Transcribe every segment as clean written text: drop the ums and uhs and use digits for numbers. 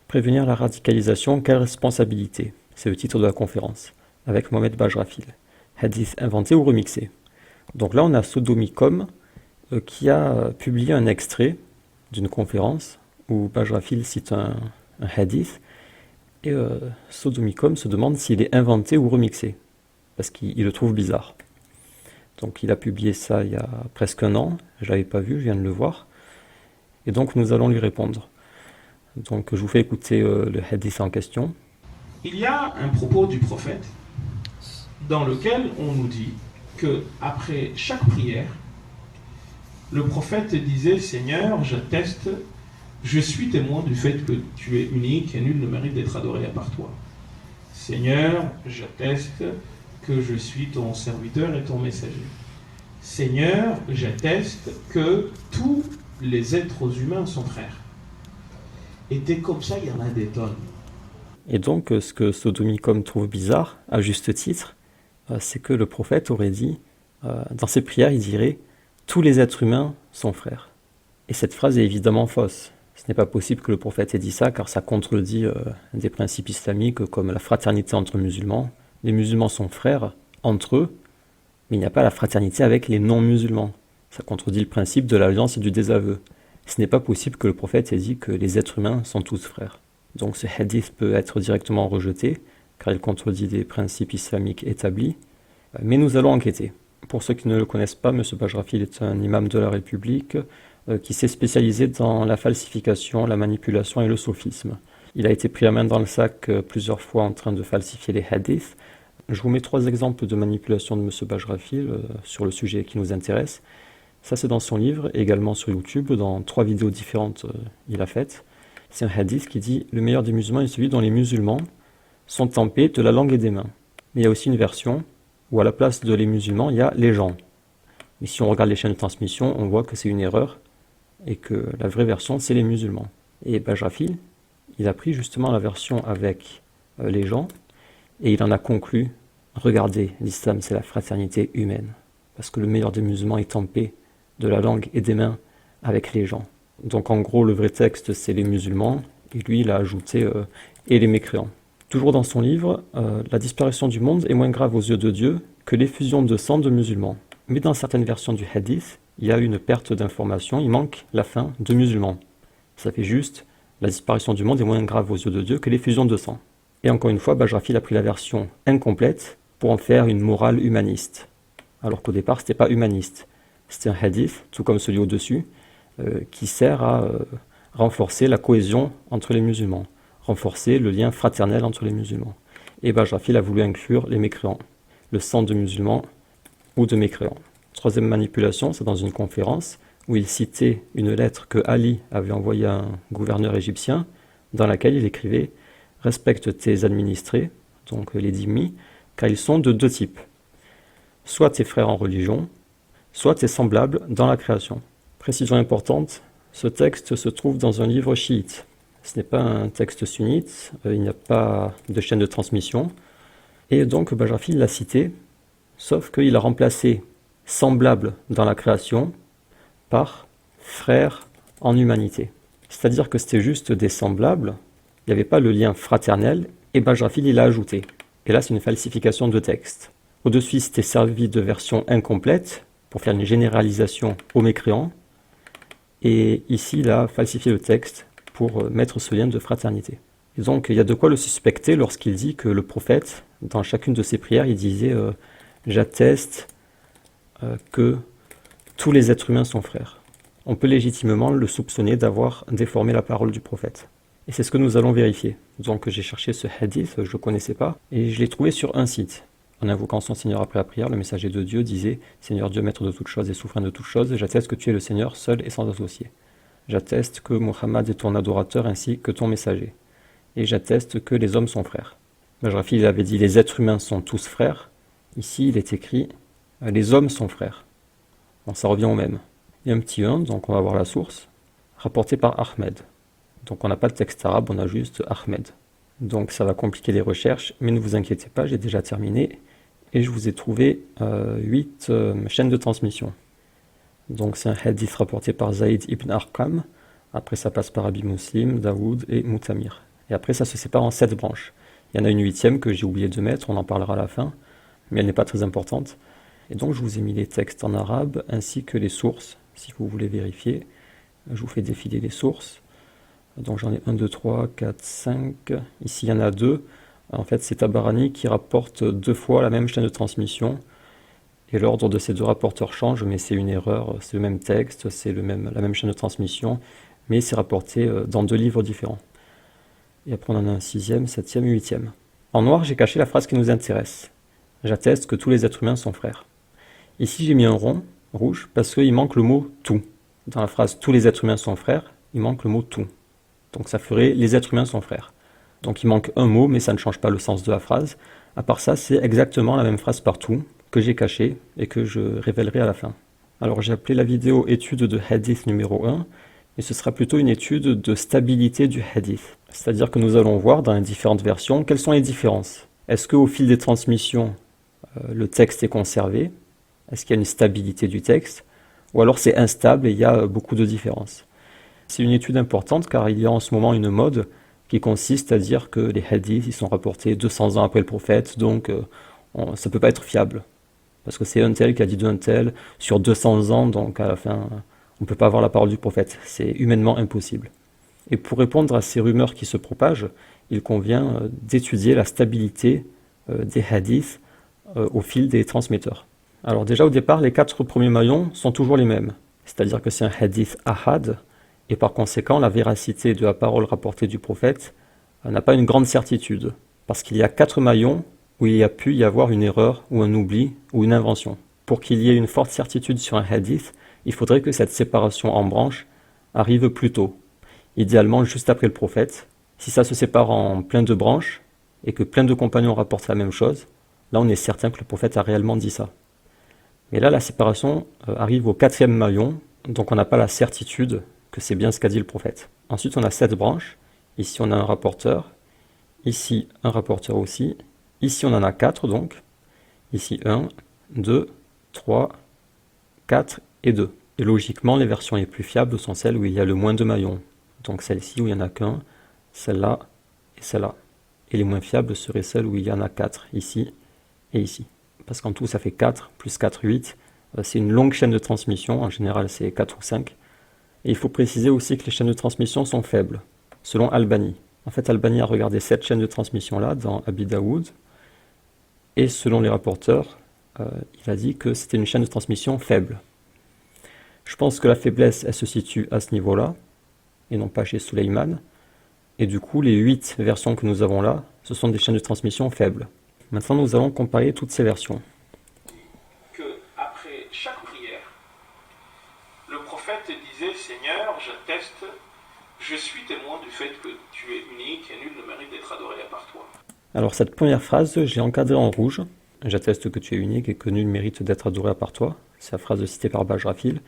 Prévenir la radicalisation, quelle responsabilité? C'est le titre de la conférence, avec Mohamed Bajrafil. Hadith inventé ou remixé? Donc là, on a Sodomicom qui a publié un extrait d'une conférence où Bajrafil cite un hadith, et Sodomicom se demande s'il est inventé ou remixé, parce qu'il le trouve bizarre. Donc il a publié ça il y a presque un an, je ne l'avais pas vu, je viens de le voir, et donc nous allons lui répondre. Donc je vous fais écouter le hadith en question. Il y a un propos du prophète dans lequel on nous dit que après chaque prière, le prophète disait: Seigneur, j'atteste, je suis témoin du fait que tu es unique et nul ne mérite d'être adoré à part toi. Seigneur, j'atteste que je suis ton serviteur et ton messager. Seigneur, j'atteste que tous les êtres humains sont frères. Et dès comme ça, il y en a des tonnes. Et donc, ce que Sodomicom trouve bizarre, à juste titre, c'est que le prophète aurait dit, dans ses prières, il dirait « tous les êtres humains sont frères ». Et cette phrase est évidemment fausse. Ce n'est pas possible que le prophète ait dit ça, car ça contredit des principes islamiques comme la fraternité entre musulmans. Les musulmans sont frères entre eux, mais il n'y a pas la fraternité avec les non-musulmans. Ça contredit le principe de l'alliance et du désaveu. Ce n'est pas possible que le prophète ait dit que les êtres humains sont tous frères. Donc ce hadith peut être directement rejeté, car il contredit des principes islamiques établis. Mais nous allons enquêter. Pour ceux qui ne le connaissent pas, M. Bajrafil est un imam de la République qui s'est spécialisé dans la falsification, la manipulation et le sophisme. Il a été pris la main dans le sac plusieurs fois en train de falsifier les hadiths. Je vous mets 3 exemples de manipulation de M. Bajrafil sur le sujet qui nous intéresse. Ça, c'est dans son livre, et également sur YouTube, dans 3 vidéos différentes il a faites. C'est un hadith qui dit « Le meilleur des musulmans est celui dont les musulmans sont en paix de la langue et des mains ». Mais il y a aussi une version où à la place de les musulmans, il y a les gens. Mais si on regarde les chaînes de transmission, on voit que c'est une erreur et que la vraie version, c'est les musulmans. Et Bajrafil, il a pris justement la version avec les gens et il en a conclu « Regardez, l'islam, c'est la fraternité humaine. Parce que le meilleur des musulmans est en paix de la langue et des mains avec les gens. » Donc en gros, le vrai texte, c'est les musulmans, et lui, il a ajouté « et les mécréants ». Toujours dans son livre, la disparition du monde est moins grave aux yeux de Dieu que l'effusion de sang de musulmans. Mais dans certaines versions du hadith, il y a une perte d'information, il manque la fin de musulmans. Ça fait juste « la disparition du monde est moins grave aux yeux de Dieu que l'effusion de sang ». Et encore une fois, Bajrafil a pris la version incomplète pour en faire une morale humaniste. Alors qu'au départ, c'était pas humaniste. C'était un hadith, tout comme celui au-dessus, qui sert à renforcer la cohésion entre les musulmans, renforcer le lien fraternel entre les musulmans. Et Bajrafil a voulu inclure les mécréants, le sang de musulmans ou de mécréants. Troisième manipulation, c'est dans une conférence où il citait une lettre que Ali avait envoyée à un gouverneur égyptien, dans laquelle il écrivait « Respecte tes administrés », donc les dhimmis, car ils sont de 2 types. Soit tes frères en religion, soit tes semblables dans la création. Précision importante, ce texte se trouve dans un livre chiite. Ce n'est pas un texte sunnite, il n'y a pas de chaîne de transmission. Et donc Bajrafil l'a cité, sauf qu'il a remplacé « semblable dans la création » par « frère en humanité ». C'est-à-dire que c'était juste des semblables, il n'y avait pas le lien fraternel, et Bajrafil il a ajouté. Et là c'est une falsification de texte. Au-dessus il s'était servi de version incomplète pour faire une généralisation aux mécréants, et ici il a falsifié le texte pour mettre ce lien de fraternité. Et donc il y a de quoi le suspecter lorsqu'il dit que le prophète, dans chacune de ses prières, il disait j'atteste que tous les êtres humains sont frères. On peut légitimement le soupçonner d'avoir déformé la parole du prophète. Et c'est ce que nous allons vérifier. Donc j'ai cherché ce hadith, je ne le connaissais pas, et je l'ai trouvé sur un site. En invoquant son Seigneur après la prière, le messager de Dieu disait « Seigneur Dieu, maître de toutes choses et souverain de toutes choses, j'atteste que tu es le Seigneur, seul et sans associé. J'atteste que Muhammad est ton adorateur ainsi que ton messager. Et j'atteste que les hommes sont frères. » Bajrafil avait dit « Les êtres humains sont tous frères ». Ici, il est écrit « Les hommes sont frères ». Bon, ça revient au même. Il y a un petit 1, donc on va voir la source, rapporté par Ahmed. Donc on n'a pas de texte arabe, on a juste Ahmed. Donc ça va compliquer les recherches, mais ne vous inquiétez pas, j'ai déjà terminé. Et je vous ai trouvé 8 chaînes de transmission. Donc c'est un hadith rapporté par Zayd ibn Arqam. Après ça passe par Abi Muslim, Daoud et Moutamir. Et après, ça se sépare en 7 branches. Il y en a une 8e que j'ai oublié de mettre, on en parlera à la fin, mais elle n'est pas très importante. Et donc, je vous ai mis les textes en arabe, ainsi que les sources, si vous voulez vérifier. Je vous fais défiler les sources. Donc, j'en ai 1, 2, 3, 4, 5. Ici, il y en a 2. En fait, c'est Tabarani qui rapporte 2 fois la même chaîne de transmission. Et l'ordre de ces 2 rapporteurs change, mais c'est une erreur. C'est le même texte, c'est la même chaîne de transmission, mais c'est rapporté dans 2 livres différents. Et après, on en a un 6e, 7e, 8e. En noir, j'ai caché la phrase qui nous intéresse. J'atteste que tous les êtres humains sont frères. Ici, j'ai mis un rond rouge parce qu'il manque le mot « tout ». Dans la phrase « tous les êtres humains sont frères », il manque le mot « tout ». Donc ça ferait « les êtres humains sont frères ». Donc il manque un mot, mais ça ne change pas le sens de la phrase. À part ça, c'est exactement la même phrase partout, que j'ai cachée et que je révélerai à la fin. Alors j'ai appelé la vidéo étude de hadith numéro 1, et ce sera plutôt une étude de stabilité du hadith. C'est-à-dire que nous allons voir dans les différentes versions quelles sont les différences. Est-ce qu'au fil des transmissions, le texte est conservé? Est-ce qu'il y a une stabilité du texte? Ou alors c'est instable et il y a beaucoup de différences? C'est une étude importante car il y a en ce moment une mode qui consiste à dire que les hadiths ils sont rapportés 200 ans après le prophète, donc ça ne peut pas être fiable. Parce que c'est un tel qui a dit d'un tel sur 200 ans, donc à la fin, on ne peut pas avoir la parole du prophète. C'est humainement impossible. Et pour répondre à ces rumeurs qui se propagent, il convient d'étudier la stabilité des hadiths au fil des transmetteurs. Alors déjà au départ, les 4 premiers maillons sont toujours les mêmes. C'est-à-dire que c'est un hadith ahad, et par conséquent, la véracité de la parole rapportée du prophète n'a pas une grande certitude. Parce qu'il y a 4 maillons où il y a pu y avoir une erreur, ou un oubli, ou une invention. Pour qu'il y ait une forte certitude sur un hadith, il faudrait que cette séparation en branches arrive plus tôt. Idéalement juste après le prophète. Si ça se sépare en plein de branches, et que plein de compagnons rapportent la même chose, là on est certain que le prophète a réellement dit ça. Mais là la séparation arrive au 4e maillon, donc on n'a pas la certitude que c'est bien ce qu'a dit le prophète. Ensuite on a 7 branches, ici on a un rapporteur, ici un rapporteur aussi, ici on en a 4 donc, ici 1, 2, 3, 4 et 2. Et logiquement les versions les plus fiables sont celles où il y a le moins de maillons. Donc celle-ci où il n'y en a qu'un, celle-là et celle-là. Et les moins fiables seraient celles où il y en a 4, ici et ici. Parce qu'en tout ça fait 4, plus 4, 8. C'est une longue chaîne de transmission, en général c'est 4 ou 5. Et il faut préciser aussi que les chaînes de transmission sont faibles, selon Albani. En fait, Albani a regardé cette chaîne de transmission-là dans Abi Daoud, et selon les rapporteurs, il a dit que c'était une chaîne de transmission faible. Je pense que la faiblesse, elle se situe à ce niveau-là, et non pas chez Suleiman. Et du coup, les 8 versions que nous avons là, ce sont des chaînes de transmission faibles. Maintenant, nous allons comparer toutes ces versions. Que après chaque prière, le prophète disait « Seigneur, j'atteste, je suis témoin du fait que tu es unique et nul ne mérite d'être adoré à part toi. » Alors cette première phrase, je l'ai encadrée en rouge. « J'atteste que tu es unique et que nul mérite d'être adoré à part toi. » C'est la phrase citée par Bajrafil.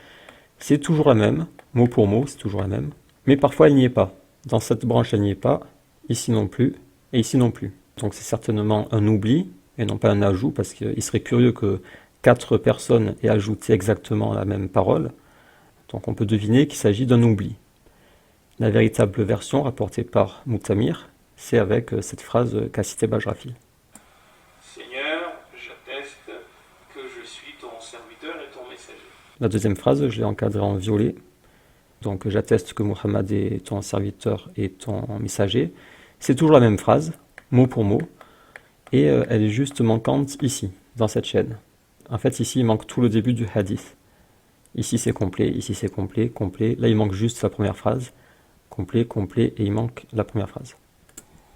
C'est toujours la même, mot pour mot, c'est toujours la même. Mais parfois elle n'y est pas. Dans cette branche, elle n'y est pas, ici non plus, et ici non plus. Donc c'est certainement un oubli, et non pas un ajout, parce qu'il serait curieux que 4 personnes aient ajouté exactement la même parole. Donc on peut deviner qu'il s'agit d'un oubli. La véritable version rapportée par Moutamir, c'est avec cette phrase qu'a citée Bajrafil. Seigneur, j'atteste que je suis ton serviteur et ton messager. La deuxième phrase, je l'ai encadrée en violet. Donc j'atteste que Muhammad est ton serviteur et ton messager. C'est toujours la même phrase, mot pour mot, et elle est juste manquante ici, dans cette chaîne. En fait, ici, il manque tout le début du hadith. Ici, c'est complet, ici, c'est complet, complet. Là, il manque juste la première phrase. Complet, complet, et il manque la première phrase.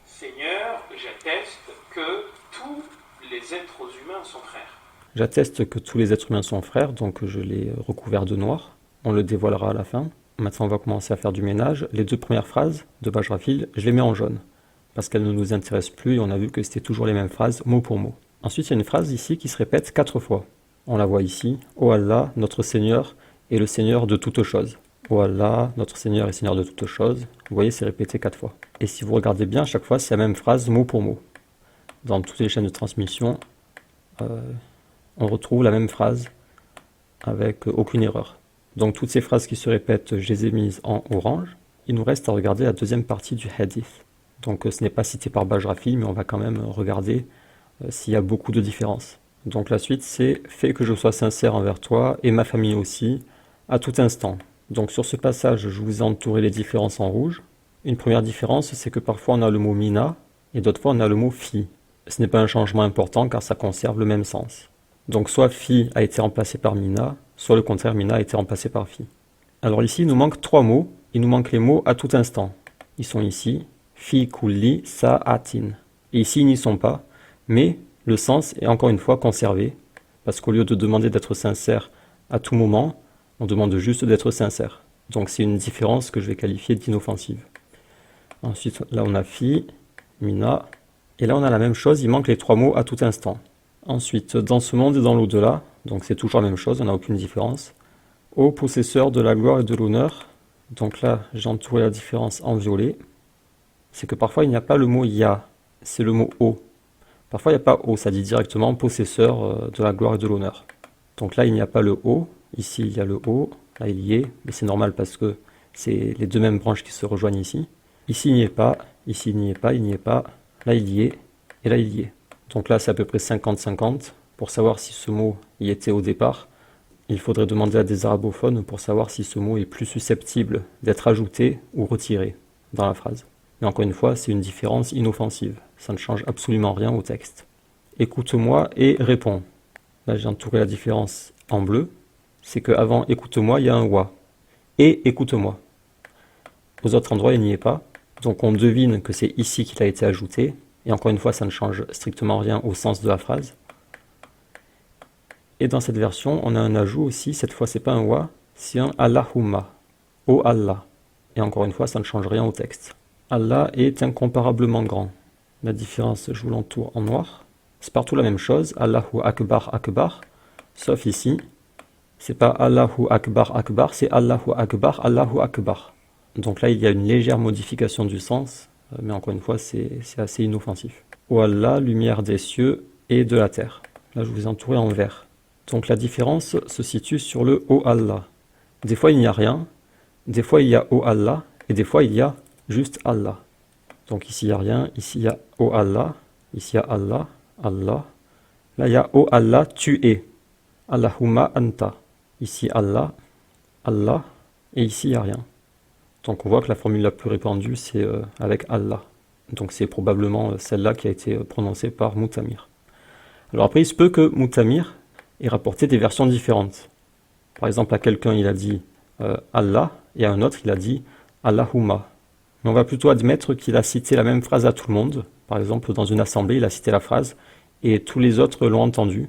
Seigneur, j'atteste que tous les êtres humains sont frères. J'atteste que tous les êtres humains sont frères, donc je l'ai recouvert de noir. On le dévoilera à la fin. Maintenant, on va commencer à faire du ménage. Les 2 premières phrases de Bajrafil, je les mets en jaune, parce qu'elles ne nous intéressent plus, et on a vu que c'était toujours les mêmes phrases, mot pour mot. Ensuite, il y a une phrase ici qui se répète 4 fois. On la voit ici. « Ô Allah, notre Seigneur est le Seigneur de toutes choses. » « Ô Allah, notre Seigneur est Seigneur de toutes choses. » Vous voyez, c'est répété 4 fois. Et si vous regardez bien, à chaque fois, c'est la même phrase, mot pour mot. Dans toutes les chaînes de transmission, on retrouve la même phrase avec aucune erreur. Donc toutes ces phrases qui se répètent, je les ai mises en orange. Il nous reste à regarder la deuxième partie du hadith. Donc ce n'est pas cité par Bajrafi, mais on va quand même regarder s'il y a beaucoup de différences. Donc la suite c'est « Fais que je sois sincère envers toi et ma famille aussi, à tout instant ». Donc sur ce passage, je vous ai entouré les différences en rouge. Une première différence, c'est que parfois on a le mot « mina » et d'autres fois on a le mot « fi ». Ce n'est pas un changement important car ça conserve le même sens. Donc soit fi a été remplacé par mina, soit le contraire mina a été remplacé par fi. Alors ici il nous manque 3 mots, il nous manque les mots « à tout instant ». Ils sont ici, fi kulli sa'atin. Et ici ils n'y sont pas, mais le sens est encore une fois conservé, parce qu'au lieu de demander d'être sincère à tout moment, on demande juste d'être sincère. Donc c'est une différence que je vais qualifier d'inoffensive. Ensuite, là on a fi, mina, et là on a la même chose, il manque les 3 mots à tout instant. Ensuite, dans ce monde et dans l'au-delà, donc c'est toujours la même chose, on n'a aucune différence. Ô possesseur de la gloire et de l'honneur, donc là j'ai entouré la différence en violet, c'est que parfois il n'y a pas le mot ya, c'est le mot o. Parfois il n'y a pas o, ça dit directement possesseur de la gloire et de l'honneur. Donc là il n'y a pas le o, ici il y a le o, là il y est, mais c'est normal parce que c'est les deux mêmes branches qui se rejoignent ici. Ici il n'y est pas, ici il n'y est pas, il n'y est pas, là il y est, et là il y est. Donc là c'est à peu près 50-50. Pour savoir si ce mot y était au départ, il faudrait demander à des arabophones pour savoir si ce mot est plus susceptible d'être ajouté ou retiré dans la phrase. Mais encore une fois, c'est une différence inoffensive. Ça ne change absolument rien au texte. Écoute-moi et réponds. Là, j'ai entouré la différence en bleu. C'est qu'avant écoute-moi, il y a un wa. Et écoute-moi. Aux autres endroits, il n'y est pas. Donc on devine que c'est ici qu'il a été ajouté. Et encore une fois, ça ne change strictement rien au sens de la phrase. Et dans cette version, on a un ajout aussi. Cette fois, c'est pas un wa, c'est un Allahumma. Oh Allah. Et encore une fois, ça ne change rien au texte. Allah est incomparablement grand. La différence, je vous l'entoure en noir. C'est partout la même chose, Allahu Akbar Akbar, sauf ici, c'est pas Allahu Akbar Akbar, c'est Allahu Akbar Allahu Akbar. Donc là, il y a une légère modification du sens, mais encore une fois, c'est assez inoffensif. Ô Allah, lumière des cieux et de la terre. Là, je vous ai entouré en vert. Donc la différence se situe sur le Ô Allah. Des fois, il n'y a rien, des fois, il y a Ô Allah, et des fois, il y a juste Allah. Donc ici il n'y a rien, ici il y a Oh Allah, ici il y a Allah, Allah. Là il y a Oh Allah, tu es. Allahumma anta. Ici Allah, Allah, et ici il n'y a rien. Donc on voit que la formule la plus répandue c'est avec Allah. Donc c'est probablement celle-là qui a été prononcée par Moutamir. Alors après il se peut que Moutamir ait rapporté des versions différentes. Par exemple à quelqu'un il a dit Allah, et à un autre il a dit Allahumma. Mais on va plutôt admettre qu'il a cité la même phrase à tout le monde. Par exemple, dans une assemblée, il a cité la phrase et tous les autres l'ont entendue.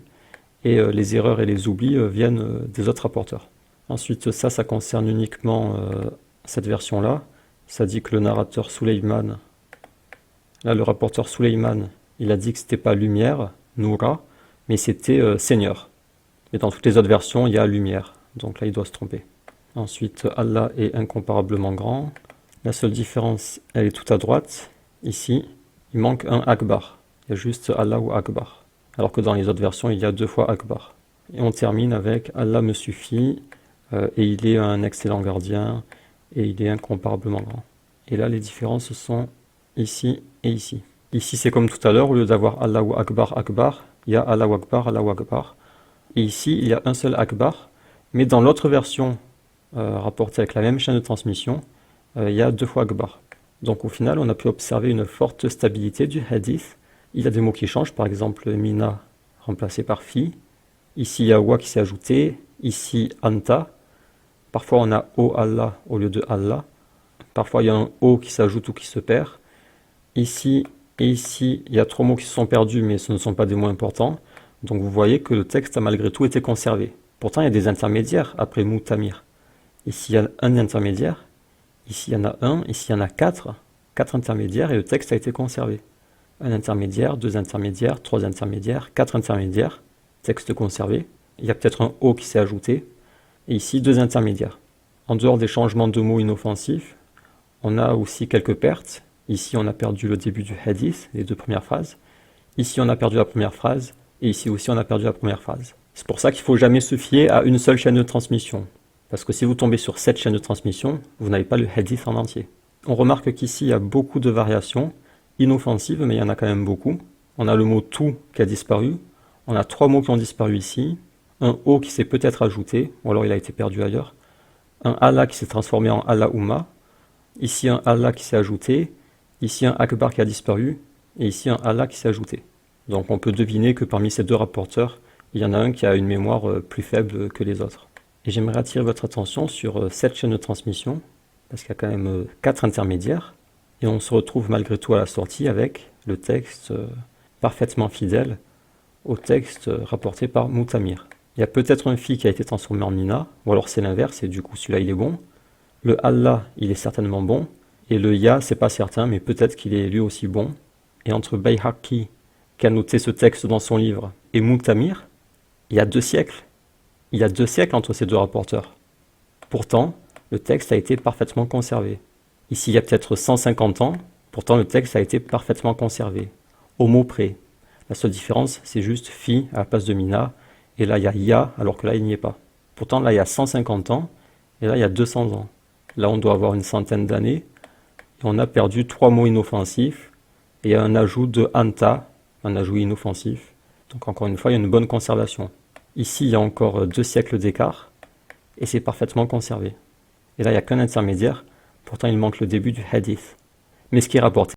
Et les erreurs et les oublis viennent des autres rapporteurs. Ensuite, ça concerne uniquement cette version-là. Ça dit que le narrateur Suleyman, là le rapporteur Suleyman, il a dit que c'était pas lumière, Noura, mais c'était Seigneur. Mais dans toutes les autres versions, il y a lumière. Donc là, il doit se tromper. Ensuite, Allah est incomparablement grand. La seule différence, elle est tout à droite. Ici, il manque un Akbar. Il y a juste Allah ou Akbar. Alors que dans les autres versions, il y a 2 fois Akbar. Et on termine avec Allah me suffit, et il est un excellent gardien, et il est incomparablement grand. Et là, les différences sont ici et ici. Ici, c'est comme tout à l'heure, au lieu d'avoir Allah ou Akbar, Akbar, il y a Allah ou Akbar, Allah ou Akbar. Et ici, il y a un seul Akbar, mais dans l'autre version, rapportée avec la même chaîne de transmission, il y a 2 fois Akbar. Donc au final, on a pu observer une forte stabilité du hadith. Il y a des mots qui changent, par exemple mina remplacé par fi. Ici, il y a wa qui s'est ajouté. Ici, anta. Parfois, on a O Allah au lieu de Allah. Parfois, il y a un O qui s'ajoute ou qui se perd. Ici et ici, il y a 3 mots qui se sont perdus, mais ce ne sont pas des mots importants. Donc vous voyez que le texte a malgré tout été conservé. Pourtant, il y a des intermédiaires après Moutamir. Ici, il y a un intermédiaire. Ici, il y en a un, ici, il y en a 4 intermédiaires et le texte a été conservé. Un intermédiaire, 2 intermédiaires, 3 intermédiaires, 4 intermédiaires, texte conservé. Il y a peut-être un O qui s'est ajouté. Et ici, 2 intermédiaires. En dehors des changements de mots inoffensifs, on a aussi quelques pertes. Ici, on a perdu le début du hadith, les 2 premières phrases. Ici, on a perdu la première phrase. Et ici aussi, on a perdu la première phrase. C'est pour ça qu'il ne faut jamais se fier à une seule chaîne de transmission. Parce que si vous tombez sur 7 chaînes de transmission, vous n'avez pas le hadith en entier. On remarque qu'ici, il y a beaucoup de variations. inoffensives, mais il y en a quand même beaucoup. On a le mot tout qui a disparu. On a 3 mots qui ont disparu ici. Un O qui s'est peut-être ajouté, ou alors il a été perdu ailleurs. Un Allah qui s'est transformé en Allahumma. Ici un Allah qui s'est ajouté. Ici un Akbar qui a disparu. Et ici un Allah qui s'est ajouté. Donc on peut deviner que parmi ces deux rapporteurs, il y en a un qui a une mémoire plus faible que les autres. Et j'aimerais attirer votre attention sur cette chaîne de transmission, parce qu'il y a quand même 4 intermédiaires, et on se retrouve malgré tout à la sortie avec le texte parfaitement fidèle au texte rapporté par Moutamir. Il y a peut-être un fi qui a été transformé en mina, ou alors c'est l'inverse, et du coup celui-là il est bon. Le Allah, il est certainement bon, et le ya, c'est pas certain, mais peut-être qu'il est lui aussi bon. Et entre Bayhaqi, qui a noté ce texte dans son livre, et Moutamir, il y a 2 siècles. Il y a 2 siècles entre ces deux rapporteurs. Pourtant, le texte a été parfaitement conservé. Ici, il y a peut-être 150 ans, pourtant le texte a été parfaitement conservé. Au mot près. La seule différence, c'est juste fi à la place de mina, et là il y a ya, alors que là il n'y est pas. Pourtant là il y a 150 ans, et là il y a 200 ans. Là on doit avoir une centaine d'années, et on a perdu 3 mots inoffensifs, et il y a un ajout de anta, un ajout inoffensif. Donc encore une fois, il y a une bonne conservation. Ici, il y a encore 2 siècles d'écart, et c'est parfaitement conservé. Et là, il n'y a qu'un intermédiaire, pourtant il manque le début du hadith. Mais ce qui est rapporté